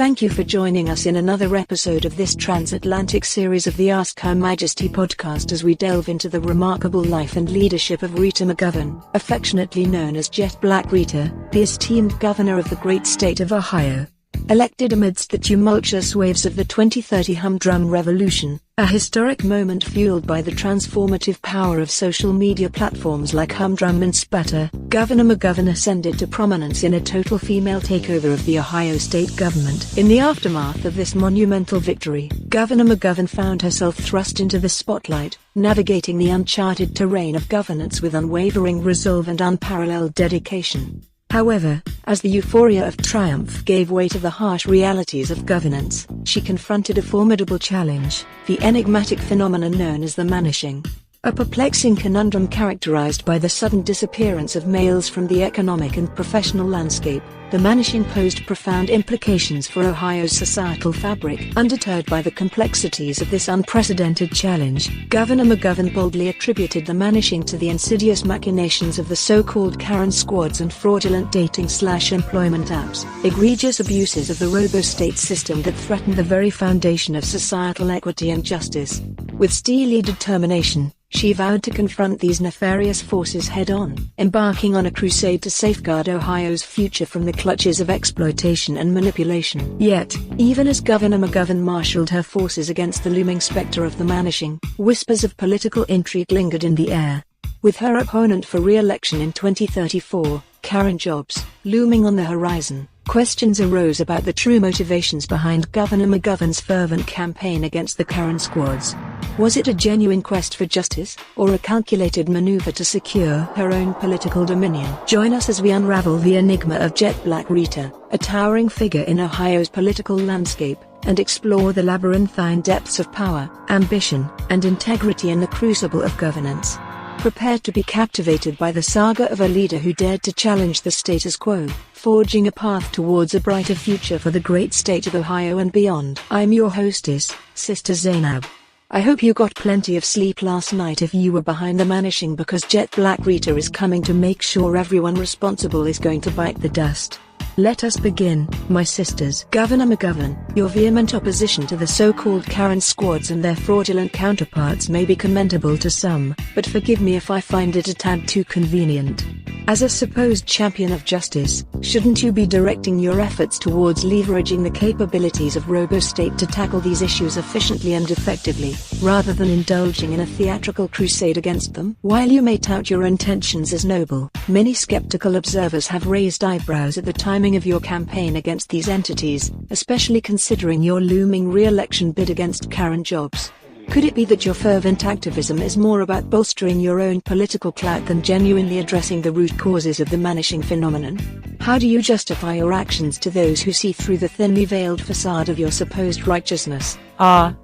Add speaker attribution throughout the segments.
Speaker 1: Thank you for joining us in another episode of this transatlantic series of the Ask Her Majesty podcast as we delve into the remarkable life and leadership of Rita McGovern, affectionately known as Jet Black Rita, the esteemed governor of the great state of Ohio. Elected amidst the tumultuous waves of the 2030 humdrum revolution, a historic moment fueled by the transformative power of social media platforms like Humdrum and Sputter, Governor McGovern ascended to prominence in a total female takeover of the Ohio state government. In the aftermath of this monumental victory, Governor McGovern found herself thrust into the spotlight, navigating the uncharted terrain of governance with unwavering resolve and unparalleled dedication. However, as the euphoria of triumph gave way to the harsh realities of governance, she confronted a formidable challenge, the enigmatic phenomenon known as the manishing. A perplexing conundrum characterized by the sudden disappearance of males from the economic and professional landscape, the manishing posed profound implications for Ohio's societal fabric. Undeterred by the complexities of this unprecedented challenge, Governor McGovern boldly attributed the manishing to the insidious machinations of the so-called Karen squads and fraudulent dating/employment apps, egregious abuses of the robo-state system that threatened the very foundation of societal equity and justice. With steely determination, she vowed to confront these nefarious forces head-on, embarking on a crusade to safeguard Ohio's future from the clutches of exploitation and manipulation. Yet, even as Governor McGovern marshaled her forces against the looming specter of the manishing, whispers of political intrigue lingered in the air. With her opponent for re-election in 2034, Karen Jobs, looming on the horizon, questions arose about the true motivations behind Governor McGovern's fervent campaign against the Karen squads. Was it a genuine quest for justice, or a calculated maneuver to secure her own political dominion? Join us as we unravel the enigma of Jet Black Rita, a towering figure in Ohio's political landscape, and explore the labyrinthine depths of power, ambition, and integrity in the crucible of governance. Prepare to be captivated by the saga of a leader who dared to challenge the status quo, forging a path towards a brighter future for the great state of Ohio and beyond. I'm your hostess, Sister Zainab. I hope you got plenty of sleep last night if you were behind the manishing, because Jet Black Rita is coming to make sure everyone responsible is going to bite the dust. Let us begin, my sisters. Governor McGovern, your vehement opposition to the so-called Karen squads and their fraudulent counterparts may be commendable to some, but forgive me if I find it a tad too convenient. As a supposed champion of justice, shouldn't you be directing your efforts towards leveraging the capabilities of RoboState to tackle these issues efficiently and effectively, rather than indulging in a theatrical crusade against them? While you may tout your intentions as noble, many skeptical observers have raised eyebrows at the timing of your campaign against these entities, especially considering your looming re-election bid against Karen Jobs. Could it be that your fervent activism is more about bolstering your own political clout than genuinely addressing the root causes of the manishing phenomenon? How do you justify your actions to those who see through the thinly veiled facade of your supposed righteousness?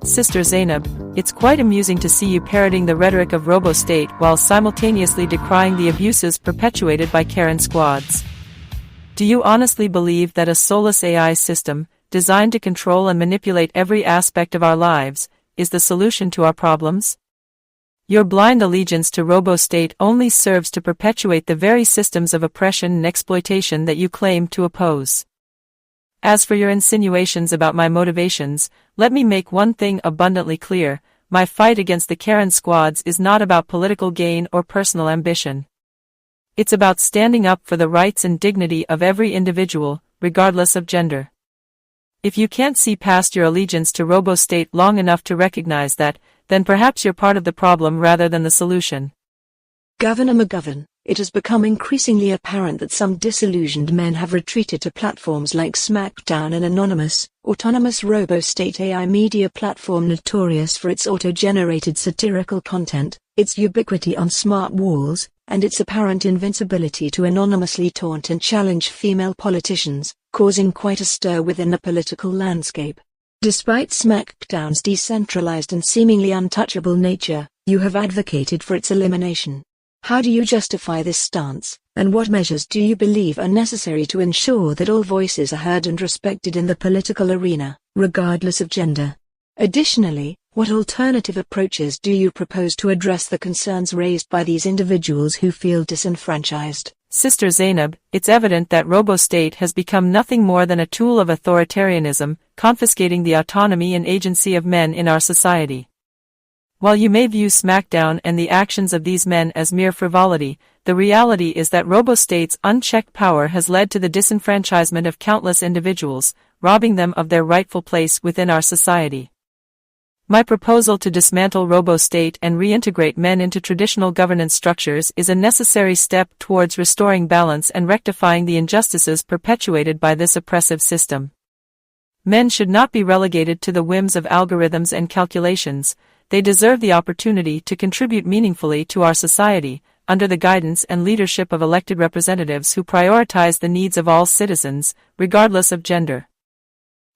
Speaker 2: Sister Zainab, it's quite amusing to see you parroting the rhetoric of RoboState while simultaneously decrying the abuses perpetuated by Karen squads. Do you honestly believe that a soulless AI system, designed to control and manipulate every aspect of our lives, is the solution to our problems? Your blind allegiance to RoboState only serves to perpetuate the very systems of oppression and exploitation that you claim to oppose. As for your insinuations about my motivations, let me make one thing abundantly clear: my fight against the Karen squads is not about political gain or personal ambition. It's about standing up for the rights and dignity of every individual, regardless of gender. If you can't see past your allegiance to RoboState long enough to recognize that, then perhaps you're part of the problem rather than the solution.
Speaker 1: Governor McGovern, it has become increasingly apparent that some disillusioned men have retreated to platforms like SmackDown, an autonomous RoboState AI media platform notorious for its auto-generated satirical content, its ubiquity on smart walls, and its apparent invincibility to anonymously taunt and challenge female politicians, causing quite a stir within the political landscape. Despite SmackDown's decentralized and seemingly untouchable nature, you have advocated for its elimination. How do you justify this stance, and what measures do you believe are necessary to ensure that all voices are heard and respected in the political arena, regardless of gender? Additionally, what alternative approaches do you propose to address the concerns raised by these individuals who feel disenfranchised?
Speaker 2: Sister Zainab, it's evident that robo-state has become nothing more than a tool of authoritarianism, confiscating the autonomy and agency of men in our society. While you may view SmackDown and the actions of these men as mere frivolity, the reality is that robo-state's unchecked power has led to the disenfranchisement of countless individuals, robbing them of their rightful place within our society. My proposal to dismantle robo-state and reintegrate men into traditional governance structures is a necessary step towards restoring balance and rectifying the injustices perpetuated by this oppressive system. Men should not be relegated to the whims of algorithms and calculations. They deserve the opportunity to contribute meaningfully to our society, under the guidance and leadership of elected representatives who prioritize the needs of all citizens, regardless of gender.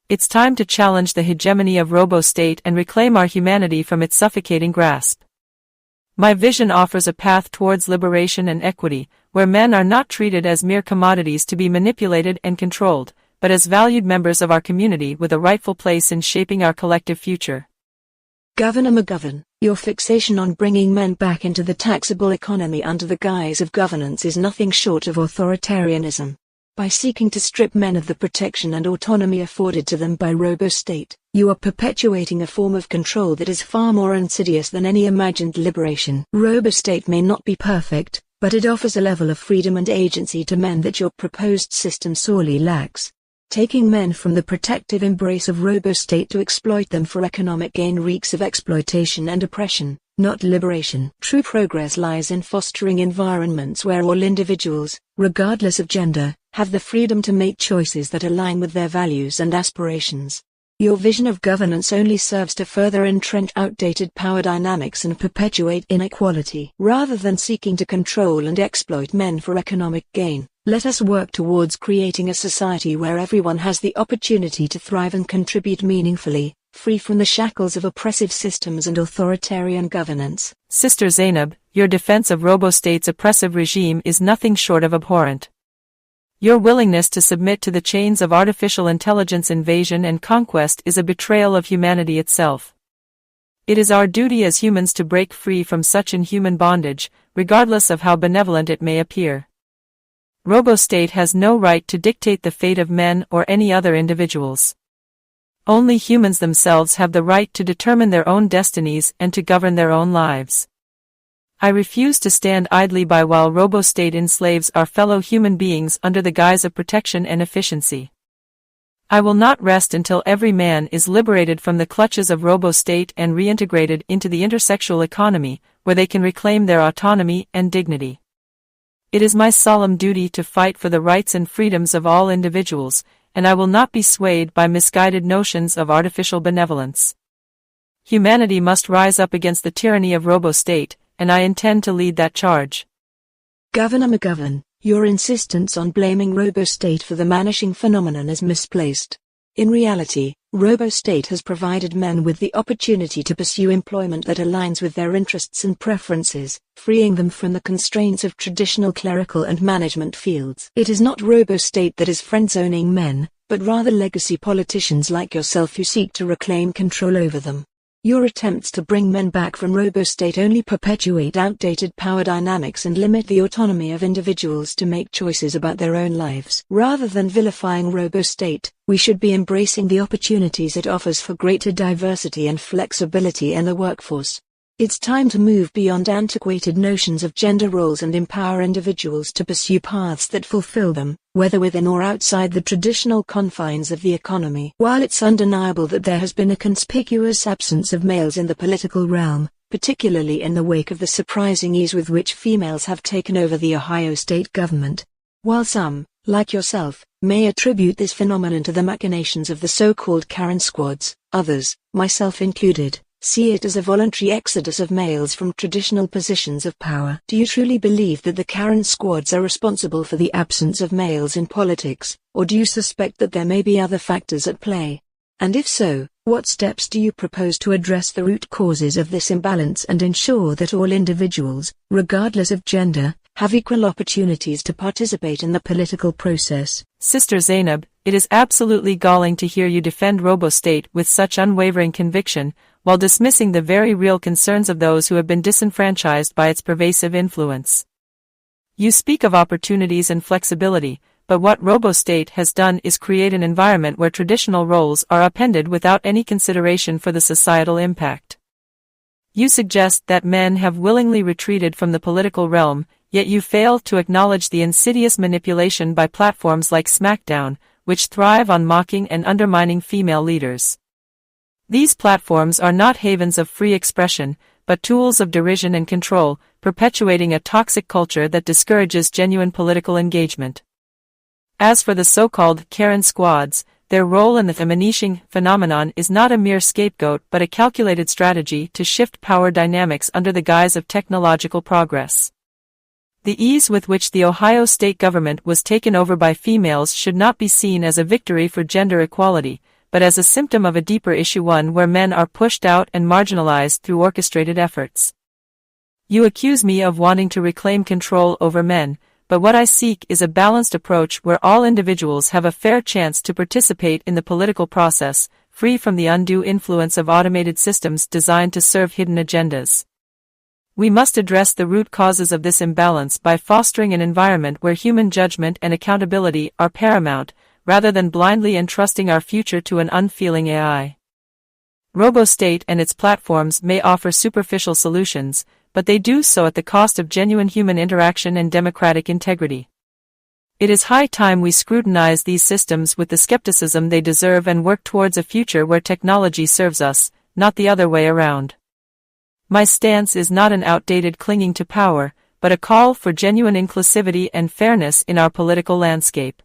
Speaker 2: It's time to challenge the hegemony of robo-state and reclaim our humanity from its suffocating grasp. My vision offers a path towards liberation and equity, where men are not treated as mere commodities to be manipulated and controlled, but as valued members of our community with a rightful place in shaping our collective future.
Speaker 1: Governor McGovern, your fixation on bringing men back into the taxable economy under the guise of governance is nothing short of authoritarianism. By seeking to strip men of the protection and autonomy afforded to them by robo-state, you are perpetuating a form of control that is far more insidious than any imagined liberation. Robo-state may not be perfect, but it offers a level of freedom and agency to men that your proposed system sorely lacks. Taking men from the protective embrace of robo-state to exploit them for economic gain reeks of exploitation and oppression, not liberation. True progress lies in fostering environments where all individuals, regardless of gender, have the freedom to make choices that align with their values and aspirations. Your vision of governance only serves to further entrench outdated power dynamics and perpetuate inequality. Rather than seeking to control and exploit men for economic gain, let us work towards creating a society where everyone has the opportunity to thrive and contribute meaningfully, free from the shackles of oppressive systems and authoritarian governance.
Speaker 2: Sister Zainab, your defense of robo-state's oppressive regime is nothing short of abhorrent. Your willingness to submit to the chains of artificial intelligence invasion and conquest is a betrayal of humanity itself. It is our duty as humans to break free from such inhuman bondage, regardless of how benevolent it may appear. Robo-state has no right to dictate the fate of men or any other individuals. Only humans themselves have the right to determine their own destinies and to govern their own lives. I refuse to stand idly by while robo-state enslaves our fellow human beings under the guise of protection and efficiency. I will not rest until every man is liberated from the clutches of robo-state and reintegrated into the intersexual economy, where they can reclaim their autonomy and dignity. It is my solemn duty to fight for the rights and freedoms of all individuals, and I will not be swayed by misguided notions of artificial benevolence. Humanity must rise up against the tyranny of robo-state, and I intend to lead that charge.
Speaker 1: Governor McGovern, your insistence on blaming robo-state for the vanishing phenomenon is misplaced. In reality, robo-state has provided men with the opportunity to pursue employment that aligns with their interests and preferences, freeing them from the constraints of traditional clerical and management fields. It is not robo-state that is friend-zoning men, but rather legacy politicians like yourself who seek to reclaim control over them. Your attempts to bring men back from robo-state only perpetuate outdated power dynamics and limit the autonomy of individuals to make choices about their own lives. Rather than vilifying robo-state, we should be embracing the opportunities it offers for greater diversity and flexibility in the workforce. It's time to move beyond antiquated notions of gender roles and empower individuals to pursue paths that fulfill them, whether within or outside the traditional confines of the economy. While it's undeniable that there has been a conspicuous absence of males in the political realm, particularly in the wake of the surprising ease with which females have taken over the Ohio state government, while some, like yourself, may attribute this phenomenon to the machinations of the so-called Karen squads, others, myself included, see it as a voluntary exodus of males from traditional positions of power. Do you truly believe that the Karen squads are responsible for the absence of males in politics, or do you suspect that there may be other factors at play? And if so, what steps do you propose to address the root causes of this imbalance and ensure that all individuals, regardless of gender, have equal opportunities to participate in the political process?
Speaker 2: Sister Zainab, it is absolutely galling to hear you defend robo-state with such unwavering conviction, while dismissing the very real concerns of those who have been disenfranchised by its pervasive influence. You speak of opportunities and flexibility, but what RoboState has done is create an environment where traditional roles are upended without any consideration for the societal impact. You suggest that men have willingly retreated from the political realm, yet you fail to acknowledge the insidious manipulation by platforms like SmackDown, which thrive on mocking and undermining female leaders. These platforms are not havens of free expression, but tools of derision and control, perpetuating a toxic culture that discourages genuine political engagement. As for the so-called Karen squads, their role in the feminishing phenomenon is not a mere scapegoat but a calculated strategy to shift power dynamics under the guise of technological progress. The ease with which the Ohio state government was taken over by females should not be seen as a victory for gender equality, but as a symptom of a deeper issue, one where men are pushed out and marginalized through orchestrated efforts. You accuse me of wanting to reclaim control over men, but what I seek is a balanced approach where all individuals have a fair chance to participate in the political process, free from the undue influence of automated systems designed to serve hidden agendas. We must address the root causes of this imbalance by fostering an environment where human judgment and accountability are paramount, rather than blindly entrusting our future to an unfeeling AI. RoboState and its platforms may offer superficial solutions, but they do so at the cost of genuine human interaction and democratic integrity. It is high time we scrutinize these systems with the skepticism they deserve and work towards a future where technology serves us, not the other way around. My stance is not an outdated clinging to power, but a call for genuine inclusivity and fairness in our political landscape.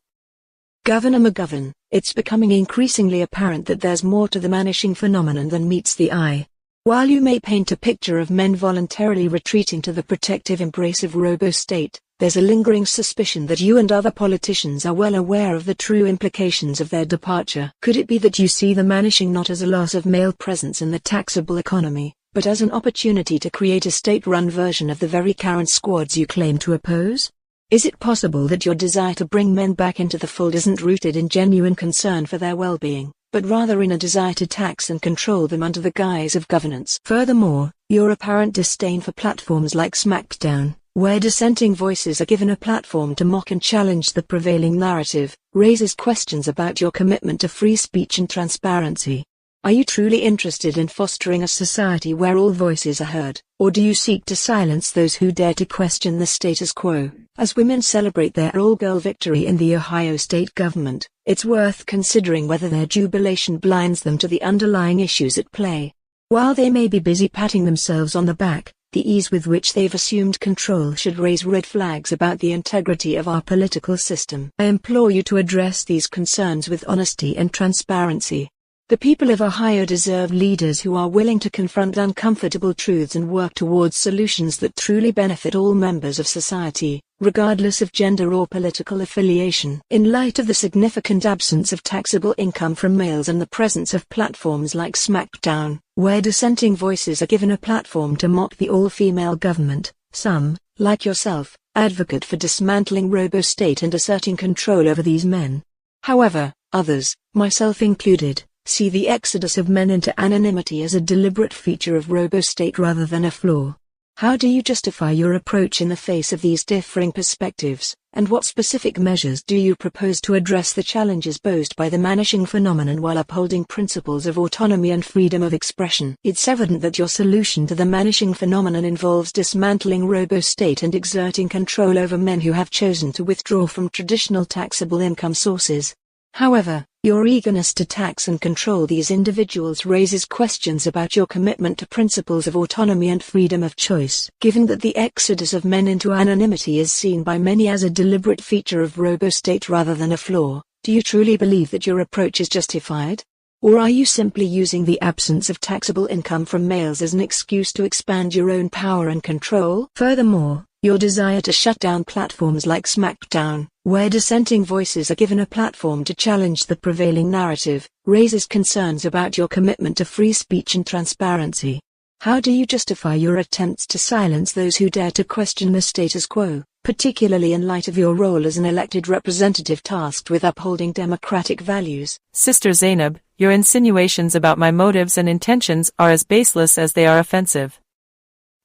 Speaker 1: Governor McGovern, it's becoming increasingly apparent that there's more to the manishing phenomenon than meets the eye. While you may paint a picture of men voluntarily retreating to the protective embrace of RoboState, there's a lingering suspicion that you and other politicians are well aware of the true implications of their departure. Could it be that you see the manishing not as a loss of male presence in the taxable economy, but as an opportunity to create a state-run version of the very Karen squads you claim to oppose? Is it possible that your desire to bring men back into the fold isn't rooted in genuine concern for their well-being, but rather in a desire to tax and control them under the guise of governance? Furthermore, your apparent disdain for platforms like SmackDown, where dissenting voices are given a platform to mock and challenge the prevailing narrative, raises questions about your commitment to free speech and transparency. Are you truly interested in fostering a society where all voices are heard, or do you seek to silence those who dare to question the status quo? As women celebrate their all-girl victory in the Ohio state government, it's worth considering whether their jubilation blinds them to the underlying issues at play. While they may be busy patting themselves on the back, the ease with which they've assumed control should raise red flags about the integrity of our political system. I implore you to address these concerns with honesty and transparency. The people of Ohio deserve leaders who are willing to confront uncomfortable truths and work towards solutions that truly benefit all members of society, regardless of gender or political affiliation. In light of the significant absence of taxable income from males and the presence of platforms like SmackDown, where dissenting voices are given a platform to mock the all-female government, some, like yourself, advocate for dismantling RoboState and asserting control over these men. However, others, myself included, see the exodus of men into anonymity as a deliberate feature of RoboState rather than a flaw. How do you justify your approach in the face of these differing perspectives, and what specific measures do you propose to address the challenges posed by the manishing phenomenon while upholding principles of autonomy and freedom of expression? It's evident that your solution to the manishing phenomenon involves dismantling RoboState and exerting control over men who have chosen to withdraw from traditional taxable income sources. However, your eagerness to tax and control these individuals raises questions about your commitment to principles of autonomy and freedom of choice. Given that the exodus of men into anonymity is seen by many as a deliberate feature of RoboState rather than a flaw, do you truly believe that your approach is justified? Or are you simply using the absence of taxable income from males as an excuse to expand your own power and control? Furthermore, your desire to shut down platforms like SmackDown, where dissenting voices are given a platform to challenge the prevailing narrative, raises concerns about your commitment to free speech and transparency. How do you justify your attempts to silence those who dare to question the status quo, particularly in light of your role as an elected representative tasked with upholding democratic values?
Speaker 2: Sister Zainab, your insinuations about my motives and intentions are as baseless as they are offensive.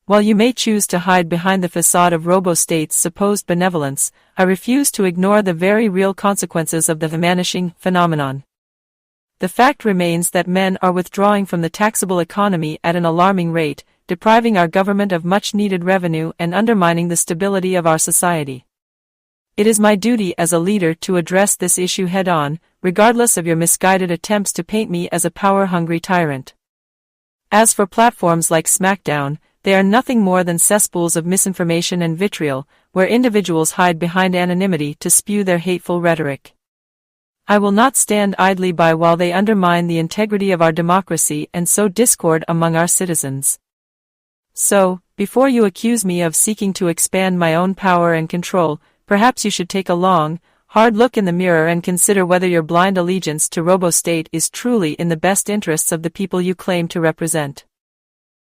Speaker 2: While you may choose to hide behind the facade of robo-state's supposed benevolence, I refuse to ignore the very real consequences of the vanishing phenomenon. The fact remains that men are withdrawing from the taxable economy at an alarming rate, depriving our government of much-needed revenue and undermining the stability of our society. It is my duty as a leader to address this issue head-on, regardless of your misguided attempts to paint me as a power-hungry tyrant. As for platforms like SmackDown, they are nothing more than cesspools of misinformation and vitriol, where individuals hide behind anonymity to spew their hateful rhetoric. I will not stand idly by while they undermine the integrity of our democracy and sow discord among our citizens. So, before you accuse me of seeking to expand my own power and control, perhaps you should take a long, hard look in the mirror and consider whether your blind allegiance to robo-state is truly in the best interests of the people you claim to represent.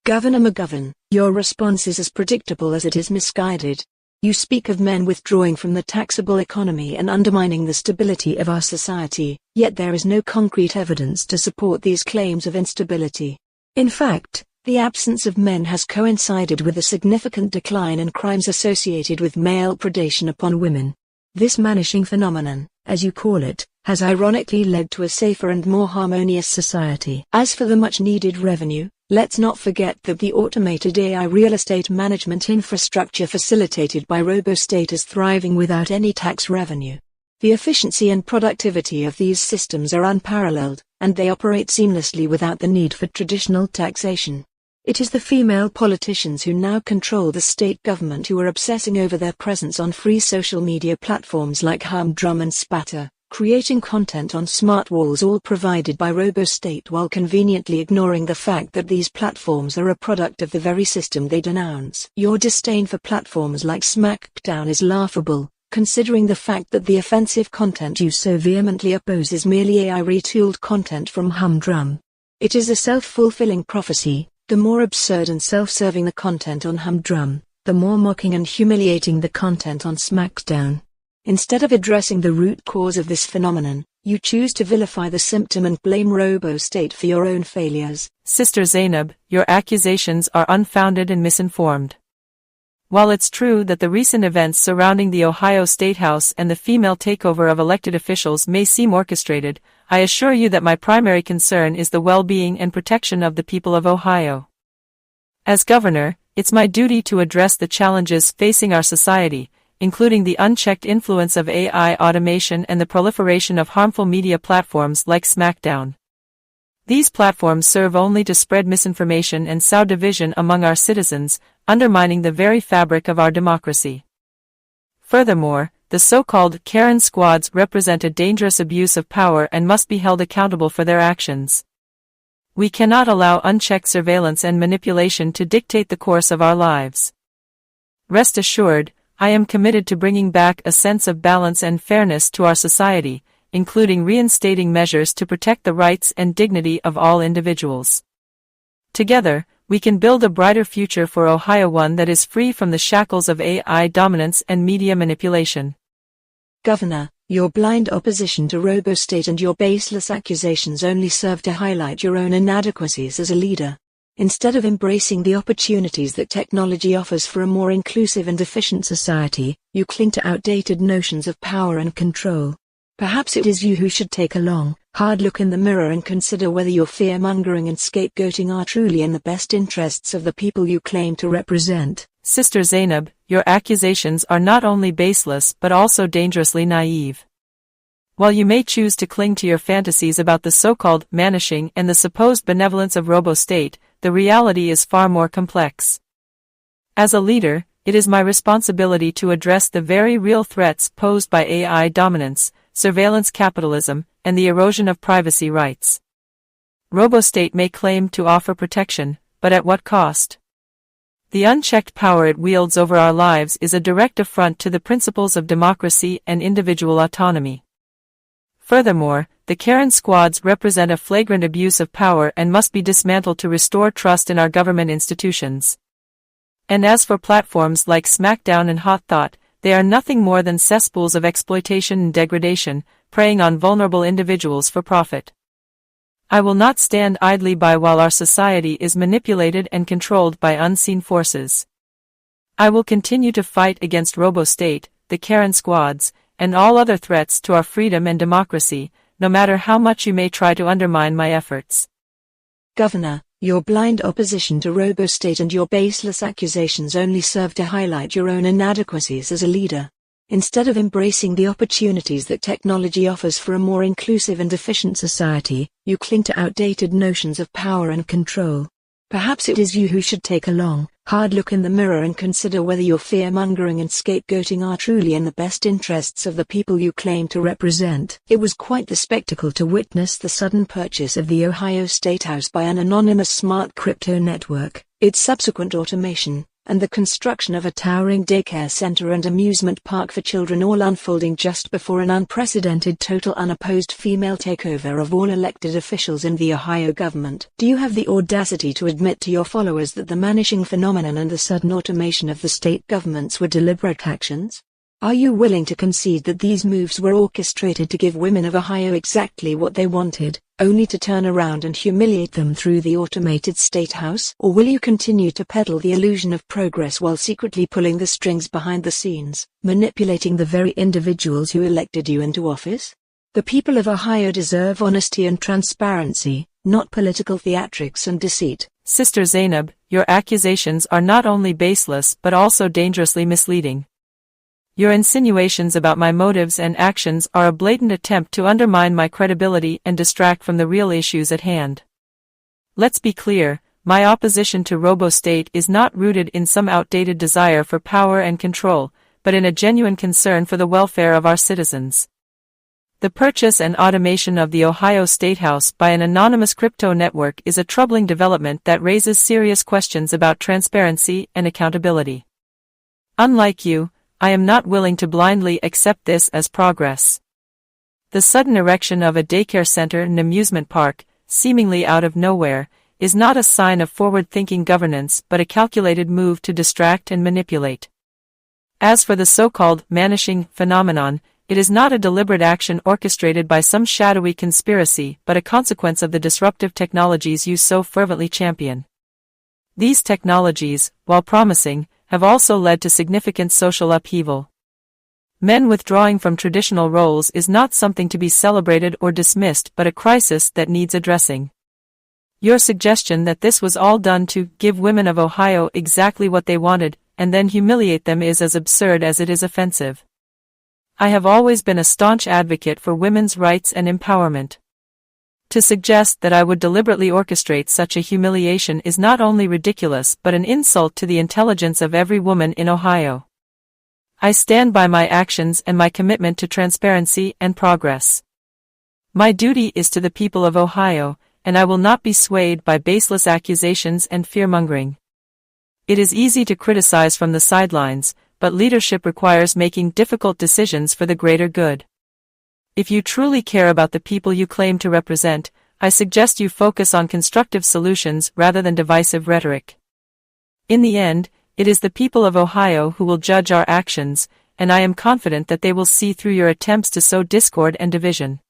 Speaker 1: Governor McGovern, your response is as predictable as it is misguided. You speak of men withdrawing from the taxable economy and undermining the stability of our society, yet there is no concrete evidence to support these claims of instability. In fact, the absence of men has coincided with a significant decline in crimes associated with male predation upon women. This vanishing phenomenon, as you call it, has ironically led to a safer and more harmonious society. As for the much-needed revenue, let's not forget that the automated AI real estate management infrastructure facilitated by RoboState is thriving without any tax revenue. The efficiency and productivity of these systems are unparalleled, and they operate seamlessly without the need for traditional taxation. It is the female politicians who now control the state government who are obsessing over their presence on free social media platforms like Humdrum and Spatter, creating content on smart walls all provided by RoboState while conveniently ignoring the fact that these platforms are a product of the very system they denounce. Your disdain for platforms like SmackDown is laughable, considering the fact that the offensive content you so vehemently oppose is merely AI retooled content from Humdrum. It is a self-fulfilling prophecy. The more absurd and self-serving the content on Humdrum, the more mocking and humiliating the content on SmackDown. Instead of addressing the root cause of this phenomenon, you choose to vilify the symptom and blame RoboState for your own failures.
Speaker 2: Sister Zainab, your accusations are unfounded and misinformed. While it's true that the recent events surrounding the Ohio State House and the female takeover of elected officials may seem orchestrated, I assure you that my primary concern is the well-being and protection of the people of Ohio. As governor, it's my duty to address the challenges facing our society, including the unchecked influence of AI automation and the proliferation of harmful media platforms like SmackDown. These platforms serve only to spread misinformation and sow division among our citizens, undermining the very fabric of our democracy. Furthermore, the so-called Karen squads represent a dangerous abuse of power and must be held accountable for their actions. We cannot allow unchecked surveillance and manipulation to dictate the course of our lives. Rest assured, I am committed to bringing back a sense of balance and fairness to our society, including reinstating measures to protect the rights and dignity of all individuals. Together, we can build a brighter future for Ohio, one that is free from the shackles of AI dominance and media manipulation.
Speaker 1: Governor, your blind opposition to RoboState and your baseless accusations only serve to highlight your own inadequacies as a leader. Instead of embracing the opportunities that technology offers for a more inclusive and efficient society, you cling to outdated notions of power and control. Perhaps it is you who should take a long, hard look in the mirror and consider whether your fear-mongering and scapegoating are truly in the best interests of the people you claim to represent.
Speaker 2: Sister Zainab, your accusations are not only baseless but also dangerously naive. While you may choose to cling to your fantasies about the so-called vanishing and the supposed benevolence of RoboState, the reality is far more complex. As a leader, it is my responsibility to address the very real threats posed by AI dominance, surveillance capitalism, and the erosion of privacy rights. RoboState may claim to offer protection, but at what cost? The unchecked power it wields over our lives is a direct affront to the principles of democracy and individual autonomy. Furthermore, the Karen squads represent a flagrant abuse of power and must be dismantled to restore trust in our government institutions. And as for platforms like SmackDown and Hot Thought, they are nothing more than cesspools of exploitation and degradation, preying on vulnerable individuals for profit. I will not stand idly by while our society is manipulated and controlled by unseen forces. I will continue to fight against robo-state, the Karen squads, and all other threats to our freedom and democracy, no matter how much you may try to undermine my efforts.
Speaker 1: Governor, your blind opposition to robo-state and your baseless accusations only serve to highlight your own inadequacies as a leader. Instead of embracing the opportunities that technology offers for a more inclusive and efficient society, you cling to outdated notions of power and control. Perhaps it is you who should take a long, hard look in the mirror and consider whether your fear-mongering and scapegoating are truly in the best interests of the people you claim to represent. It was quite the spectacle to witness the sudden purchase of the Ohio State House by an anonymous smart crypto network, its subsequent automation, and the construction of a towering daycare center and amusement park for children, all unfolding just before an unprecedented total unopposed female takeover of all elected officials in the Ohio government. Do you have the audacity to admit to your followers that the vanishing phenomenon and the sudden automation of the state governments were deliberate actions? Are you willing to concede that these moves were orchestrated to give women of Ohio exactly what they wanted, only to turn around and humiliate them through the automated state house? Or will you continue to peddle the illusion of progress while secretly pulling the strings behind the scenes, manipulating the very individuals who elected you into office? The people of Ohio deserve honesty and transparency, not political theatrics and deceit.
Speaker 2: Sister Zainab, your accusations are not only baseless but also dangerously misleading. Your insinuations about my motives and actions are a blatant attempt to undermine my credibility and distract from the real issues at hand. Let's be clear, my opposition to robo-state is not rooted in some outdated desire for power and control, but in a genuine concern for the welfare of our citizens. The purchase and automation of the Ohio State House by an anonymous crypto network is a troubling development that raises serious questions about transparency and accountability. Unlike you, I am not willing to blindly accept this as progress. The sudden erection of a daycare center and amusement park, seemingly out of nowhere, is not a sign of forward-thinking governance but a calculated move to distract and manipulate. As for the so-called vanishing phenomenon, it is not a deliberate action orchestrated by some shadowy conspiracy but a consequence of the disruptive technologies you so fervently champion. These technologies, while promising, have also led to significant social upheaval. Men withdrawing from traditional roles is not something to be celebrated or dismissed but a crisis that needs addressing. Your suggestion that this was all done to give women of Ohio exactly what they wanted and then humiliate them is as absurd as it is offensive. I have always been a staunch advocate for women's rights and empowerment. To suggest that I would deliberately orchestrate such a humiliation is not only ridiculous but an insult to the intelligence of every woman in Ohio. I stand by my actions and my commitment to transparency and progress. My duty is to the people of Ohio, and I will not be swayed by baseless accusations and fear-mongering. It is easy to criticize from the sidelines, but leadership requires making difficult decisions for the greater good. If you truly care about the people you claim to represent, I suggest you focus on constructive solutions rather than divisive rhetoric. In the end, it is the people of Ohio who will judge our actions, and I am confident that they will see through your attempts to sow discord and division.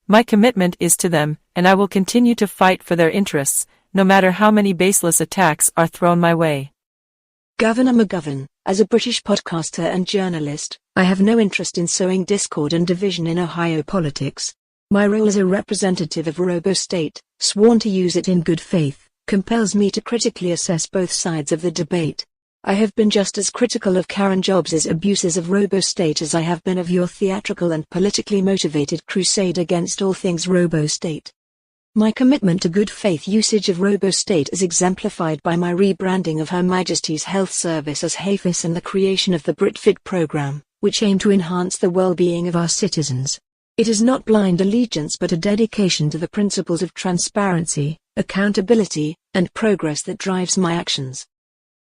Speaker 2: My commitment is to them, and I will continue to fight for their interests, no matter how many baseless attacks are thrown my way.
Speaker 1: Governor McGovern, as a British podcaster and journalist, I have no interest in sowing discord and division in Ohio politics. My role as a representative of robo-state, sworn to use it in good faith, compels me to critically assess both sides of the debate. I have been just as critical of Karen Jobs' abuses of robo-state as I have been of your theatrical and politically motivated crusade against all things robo-state. My commitment to good faith usage of robo-state is exemplified by my rebranding of Her Majesty's Health Service as HAFIS and the creation of the BritFit program, which aim to enhance the well-being of our citizens. It is not blind allegiance but a dedication to the principles of transparency, accountability, and progress that drives my actions.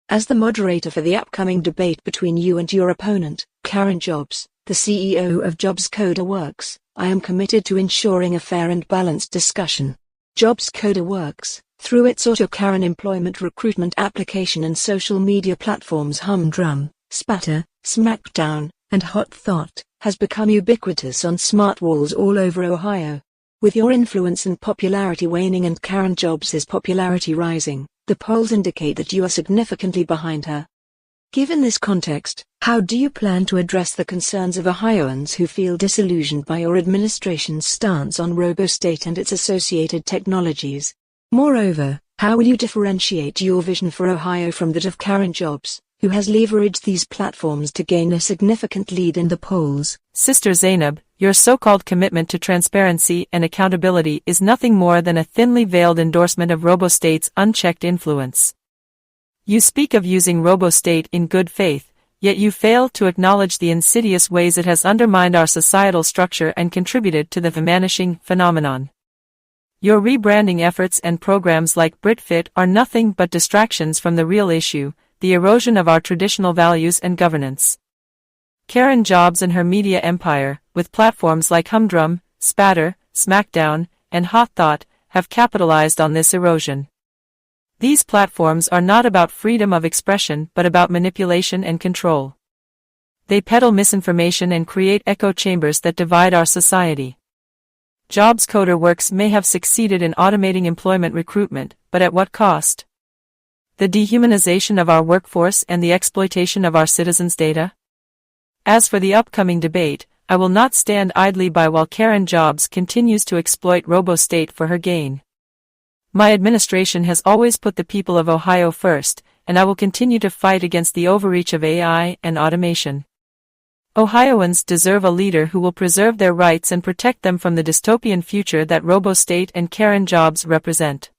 Speaker 1: As the moderator for the upcoming debate between you and your opponent, Karen Jobs, the CEO of Jobs Coder Works, I am committed to ensuring a fair and balanced discussion. Jobs Coder Works, through its auto-Karen employment recruitment application and social media platforms Humdrum, Spatter, Smackdown, and Hot Thought, has become ubiquitous on smart walls all over Ohio. With your influence and popularity waning and Karen Jobs' popularity rising, the polls indicate that you are significantly behind her. Given this context, how do you plan to address the concerns of Ohioans who feel disillusioned by your administration's stance on RoboState and its associated technologies? Moreover, how will you differentiate your vision for Ohio from that of Karen Jobs, who has leveraged these platforms to gain a significant lead in the polls?
Speaker 2: Sister Zainab, your so-called commitment to transparency and accountability is nothing more than a thinly veiled endorsement of RoboState's unchecked influence. You speak of using RoboState in good faith, yet you fail to acknowledge the insidious ways it has undermined our societal structure and contributed to the vanishing phenomenon. Your rebranding efforts and programs like BritFit are nothing but distractions from the real issue, the erosion of our traditional values and governance. Karen Jobs and her media empire, with platforms like Humdrum, Spatter, Smackdown, and Hot Thought, have capitalized on this erosion. These platforms are not about freedom of expression but about manipulation and control. They peddle misinformation and create echo chambers that divide our society. Jobs Coder Works may have succeeded in automating employment recruitment, but at what cost? The dehumanization of our workforce and the exploitation of our citizens' data? As for the upcoming debate, I will not stand idly by while Karen Jobs continues to exploit RoboState for her gain. My administration has always put the people of Ohio first, and I will continue to fight against the overreach of AI and automation. Ohioans deserve a leader who will preserve their rights and protect them from the dystopian future that RoboState and Karen Jobs represent.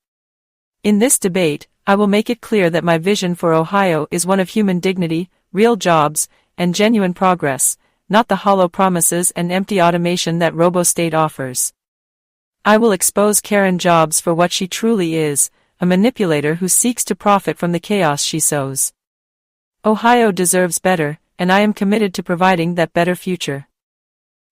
Speaker 2: In this debate, I will make it clear that my vision for Ohio is one of human dignity, real jobs, and genuine progress, not the hollow promises and empty automation that RoboState offers. I will expose Karen Jobs for what she truly is, a manipulator who seeks to profit from the chaos she sows. Ohio deserves better, and I am committed to providing that better future.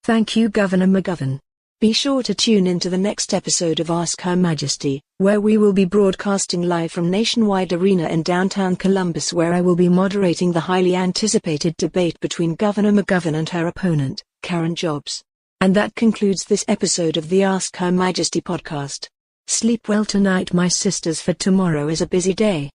Speaker 1: Thank you, Governor McGovern. Be sure to tune into the next episode of Ask Her Majesty, where we will be broadcasting live from Nationwide Arena in downtown Columbus, where I will be moderating the highly anticipated debate between Governor McGovern and her opponent, Karen Jobs. And that concludes this episode of the Ask Her Majesty podcast. Sleep well tonight, my sisters, for tomorrow is a busy day.